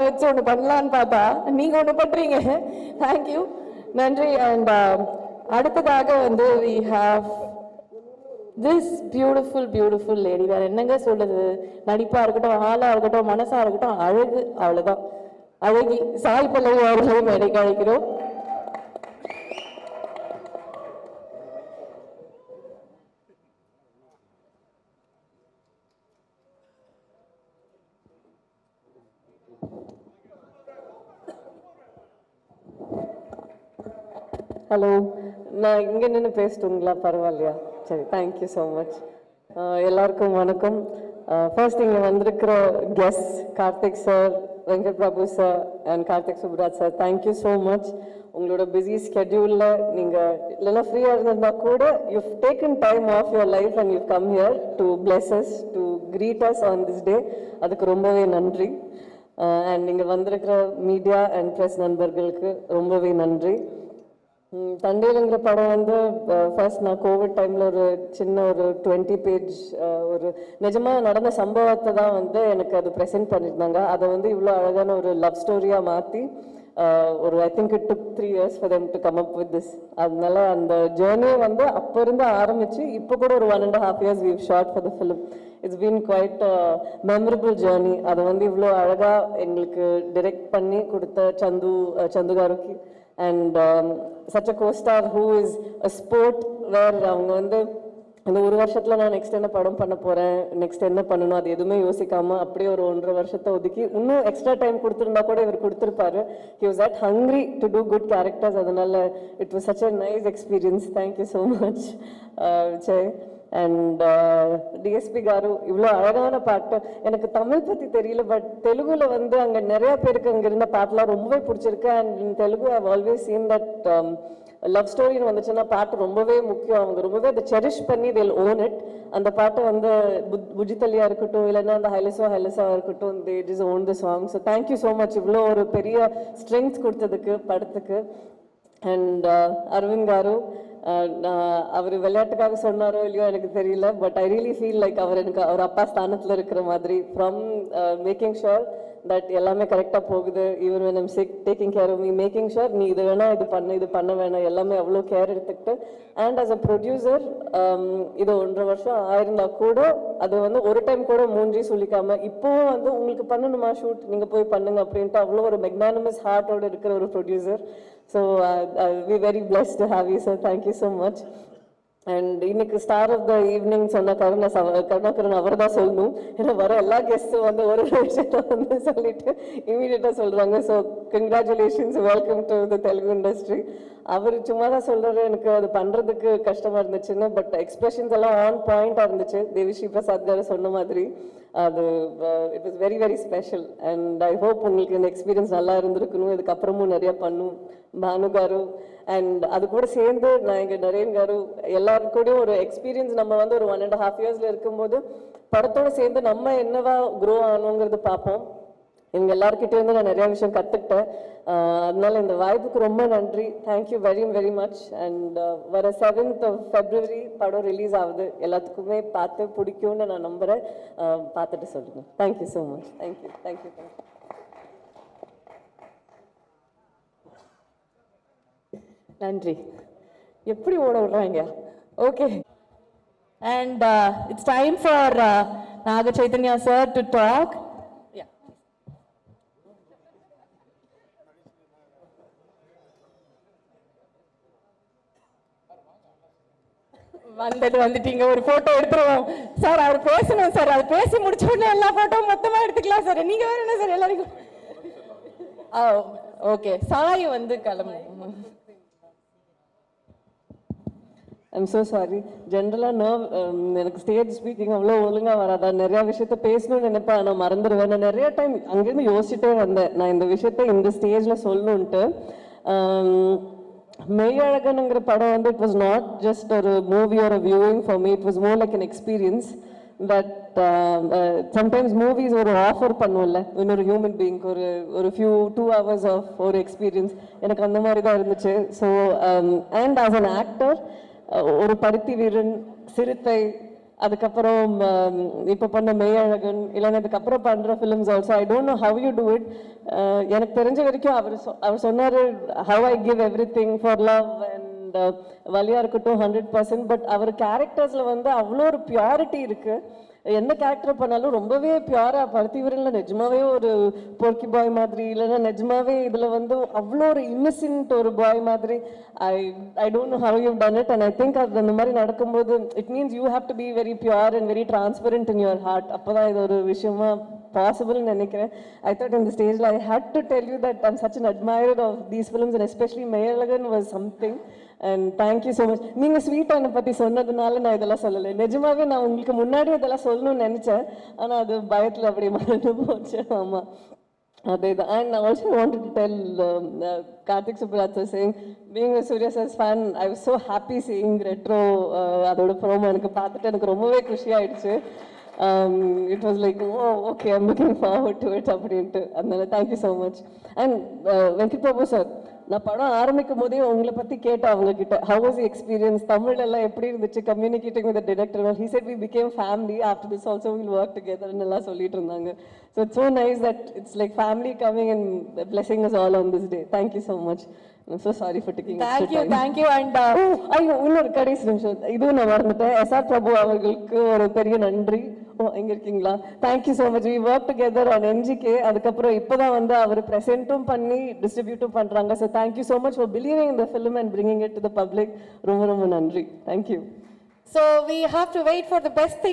வச்சு ஒன்று பண்ணலான்னு பார்த்தா நீங்க ஒன்று பண்றீங்க. தேங்க்யூ, நன்றி. அண்ட் அடுத்ததாக வந்து we have this beautiful lady. வேற என்னங்க சொல்றது, நடிப்பா இருக்கட்டும், ஆளா இருக்கட்டும், மனசா இருக்கட்டும், அழகு, அவ்வளவுதான். அழகி சாய் பல்லவி அவர்களையும் மேடைக்கு அழைக்கிறோம். ஹலோ, நான் இங்கே நின்று பேசிட்டுங்களா? பரவாயில்லையா? சரி, தேங்க்யூ ஸோ மச். எல்லாருக்கும் வணக்கம். ஃபர்ஸ்ட் இங்கே வந்திருக்கிற guest Karthik sir, Venkat Prabhu sir and Karthik Subbaraj sir, thank you so much. உங்களோட பிஸி ஸ்கெட்யூலில் நீங்கள் இல்லைன்னா ஃப்ரீயாக இருந்திருந்தா கூட you taken time of your life and you come here to bless us, to greet us on this day. அதுக்கு ரொம்பவே நன்றி. அண்ட் நீங்கள் வந்திருக்கிற மீடியா அண்ட் ப்ரெஸ் நண்பர்களுக்கு ரொம்பவே நன்றி. தண்டேலுங்கிற படம் வந்து ஃபர்ஸ்ட் நான் கோவிட் டைமில் ஒரு சின்ன ஒரு 20 பேஜ் ஒரு நிஜமாக நடந்த சம்பவத்தை தான் வந்து எனக்கு அது ப்ரெசென்ட் பண்ணியிருந்தாங்க. அதை வந்து இவ்வளோ அழகான ஒரு லவ் ஸ்டோரியாக மாற்றி ஒரு I think it took 3 years for them to come up with this. அதனால அந்த ஜேர்னியை வந்து அப்போ இருந்து ஆரம்பித்து இப்போ கூட ஒரு 1.5 years we've shot for the film. It's been quite a memorable journey. அதை வந்து இவ்வளோ அழகாக எங்களுக்கு டிரெக்ட் பண்ணி கொடுத்த சந்து காருக்கு and such a co-star who is a sport where அவங்க வந்து இந்த ஒரு வருஷத்துல நான் நெக்ஸ்ட் என்ன படம் பண்ண போறேன், நெக்ஸ்ட் என்ன பண்ணணும், அது எதுவுமே யோசிக்காம அப்படியே ஒரு 1.5 வருஷத்தை ஒதுக்கி இன்னும் எக்ஸ்ட்ரா டைம் கொடுத்துருந்தா கூட இவர் கொடுத்துருப்பாரு. He was that hungry to do good characters. அதனால it was such a nice experience. Thank you so much, Jay. And DSP car இவ்வளோ அழகான பாட்டு. எனக்கு தமிழ் பற்றி தெரியல, பட் தெலுங்குல வந்து அங்கே நிறைய பேருக்கு அங்கே இருந்த பாட்டெலாம் ரொம்பவே பிடிச்சிருக்கு. And in Telugu I always seen that love ஸ்டோரின்னு வந்துச்சுன்னா பாட்டு ரொம்பவே முக்கியம். அவங்க ரொம்பவே அதை செரிஷ் பண்ணி they'll own it. அந்த பாட்டு வந்து புஜித்தலியா இருக்கட்டும், இல்லைன்னா அந்த ஹைலஸா இருக்கட்டும், they just own the song. So thank you so much இவ்வளோ ஒரு பெரிய ஸ்ட்ரென்த் கொடுத்ததுக்கு படத்துக்கு. அண்ட் அரவிந்த் காரு, அவர் விளையாட்டுக்காக சொன்னாரோ இல்லையோ எனக்கு தெரியல, but I really feel like அவர் அப்பா ஸ்தானத்தில் இருக்கிற மாதிரி. ஃப்ரம் மேக்கிங் ஷுர் தட் எல்லாமே கரெக்டாக போகுது, even when I'm sick taking care of me, making sure நீ இது வேணா இது பண்ண வேணாம், எல்லாமே அவ்வளோ கேர் எடுத்துக்கிட்டு. அண்ட் ஆஸ் அ ப்ரொடியூசர் இது 1.5 வருஷம் ஆயிருந்தா கூட அது வந்து ஒரு டைம் கூட மூஞ்சி சொல்லிக்காம இப்போவும் வந்து உங்களுக்கு பண்ணணுமா ஷூட் நீங்கள் போய் பண்ணுங்க அப்படின்ட்டு அவ்வளோ ஒரு மெக்னானிமஸ் ஹார்ட்டோடு இருக்கிற ஒரு producer. So I'll be very blessed to have you, sir. Thank you so much. And இன்னைக்கு ஸ்டார் ஆஃப் த ஈவினிங் சொன்ன கருணாகரன் அவர் தான் சொல்லணும். ஏன்னா வர எல்லா கெஸ்ட்டும் வந்து ஒரு விஷயத்தை வந்து சொல்லிட்டு இமீடியட்டாக சொல்கிறாங்க. So congratulations, welcome to the Telugu industry. அவர் சும்மா தான் சொல்கிறாரு, எனக்கு அது பண்ணுறதுக்கு கஷ்டமாக இருந்துச்சுன்னு, பட் எக்ஸ்பிரஷன்ஸ் எல்லாம் ஆன் பாயிண்டாக இருந்துச்சு. தேவிஸ்ரீ பிரசாத் காரு சொன்ன மாதிரி அது it was very very special. And I hope உங்களுக்கு இந்த எக்ஸ்பீரியன்ஸ் நல்லா இருந்திருக்கணும், இதுக்கப்புறமும் நிறையா பண்ணும். பானு காரு அண்ட் அது கூட சேர்ந்து நான் எங்கள் நரேன் காரு எல்லாருக்கூடையும் ஒரு எக்ஸ்பீரியன்ஸ் நம்ம வந்து ஒரு 1.5 yearsல இருக்கும்போது படத்தோடு சேர்ந்து நம்ம என்னவா க்ரோ ஆகணுங்கிறது பார்ப்போம். இவங்க எல்லாருக்கிட்டே இருந்து நான் நிறையா விஷயம் கற்றுக்கிட்டேன். அதனால இந்த வாய்ப்புக்கு ரொம்ப நன்றி. Thank you very very much. And வர 7th of February படம் ரிலீஸ் ஆகுது. எல்லாத்துக்குமே பார்த்து பிடிக்கும்னு நான் நம்புகிறேன். பார்த்துட்டு சொல்லுங்கள். Thank you so much. Thank you thank you thank you. நன்றி. எப்படி ஓட விடுறாங்க? Okay. And it's time for Naga Chaitanya sir to talk. வந்துட்டீங்க, ஒரு போட்டோ எடுத்துருவோம் சார். அவர் பேசணும் சார், அது பேசி முடிச்ச உடனே எல்லா போட்டோவும் மொத்தமா எடுத்துக்கலாம் சார். நீங்க வேற என்ன சார் எல்லாருக்கும்? ஓகே, சாய் வந்து கிளம்பும். I'm so sorry. ஜென்ரலாக எனக்கு ஸ்டேஜ் ஸ்பீக்கிங் அவ்வளோ ஒழுங்காக வராதா, நிறையா விஷயத்த பேசணும்னு நினைப்பேன், நான் மறந்துடுவேன். நான் நிறைய டைம் அங்கேருந்து யோசிச்சுட்டே வந்தேன் நான் இந்த விஷயத்த இந்த ஸ்டேஜில் சொல்லணுன்ட்டு. மெய்யழகனுங்கிற படம் வந்து இட் வாஸ் நாட் ஜஸ்ட் ஒரு movie or a viewing for me, it was more like an experience. But sometimes movies ஒரு ஆஃபர் பண்ணுவோம்ல இன்னொரு ஹியூமன் பீயிங்க்கு ஒரு ஃபியூ 2 hours ஆஃப் ஒரு எக்ஸ்பீரியன்ஸ், எனக்கு அந்த மாதிரி தான் இருந்துச்சு. So and as an actor ஒரு பருத்தி வீரன், சிறுத்தை, அதுக்கப்புறம் இப்போ பண்ண மெய்யழகன் இல்லைன்னா அதுக்கப்புறம் பண்ணுற films also I don't know how you do it. எனக்கு தெரிஞ்ச வரைக்கும் அவர் சொன்னார் how I give everything for love and வலியா இருக்கட்டும் 100%. பட் அவர் கேரக்டர்ஸில் வந்து அவ்வளோ ஒரு பியூரிட்டி இருக்குது. என்ன கேரக்டர் பண்ணாலும் ரொம்பவே பியூரா பருத்திவீரனில் நிஜமாவே ஒரு போர்க்கி பாய் மாதிரி இல்லைன்னா நிஜமாவே இதில் வந்து அவ்வளோ ஒரு இன்னசென்ட் ஒரு பாய் மாதிரி. I don't know how you done it and I think அது அந்த மாதிரி நடக்கும்போது it means you have to be very pure and very transparent in your heart. அப்போ தான் இது ஒரு விஷயமா பாசிபிள்னு நினைக்கிறேன். ஐ தாட் இந்த ஸ்டேஜில் I had to tell you that I'm such an admirer of these films and especially Meiyazhagan was something. And thank you so much. நீங்கள் sweet என்னை பற்றி சொன்னதுனால நான் இதெல்லாம் சொல்லலை. நிஜமாவே நான் உங்களுக்கு முன்னாடி இதெல்லாம் சொல்லணும்னு நினச்சேன். ஆனால் அது பயத்தில் அப்படி மறந்து போச்சு. ஆமாம், அதே தான். And also wanted to tell Karthik Subbaraj sir saying being a Suriya sir's fan I was so happy seeing Retro. அதோட ப்ரோமோ எனக்கு பார்த்துட்டு எனக்கு ரொம்பவே குஷி ஆயிடுச்சு. It was like oh okay I'm looking forward to it அப்படின்ட்டு. அதனால thank you so much. And Venkat Prabhu sir, நான் படம் ஆரம்பிக்கும் போதே உங்களை பற்றி கேட்டேன் அவங்க கிட்ட, ஹவ் வாஸ் எக்ஸ்பீரியன்ஸ், தமிழ்லாம் எப்படி இருந்துச்சு communicating with director. He said we became family after this also will work டுகெதர்னு எல்லாம் சொல்லிட்டு இருந்தாங்க. So it's so nice that it's like family coming and blessing us all on this day. Thank you so much. I'm so sorry for taking thank you and ஐயோ இன்னொரு கடைசி நிமிஷம் இதுவும் நான் மறந்துட்டேன். எஸ்ஆர் பிரபு அவர்களுக்கு ஒரு பெரிய நன்றி. எங்க இருக்கீங்களா? Thank you so much. We work together on NGK. அதுக்கப்புறம் இப்போதான் வந்து அவர் ப்ரெசென்ட்டும் பண்ணி டிஸ்ட்ரிபியூட்டும் பண்றாங்க. So thank you so much for believing இந்த film and bringing it to the public. ரொம்ப ரொம்ப நன்றி. Thank you. so we have to wait for the best thing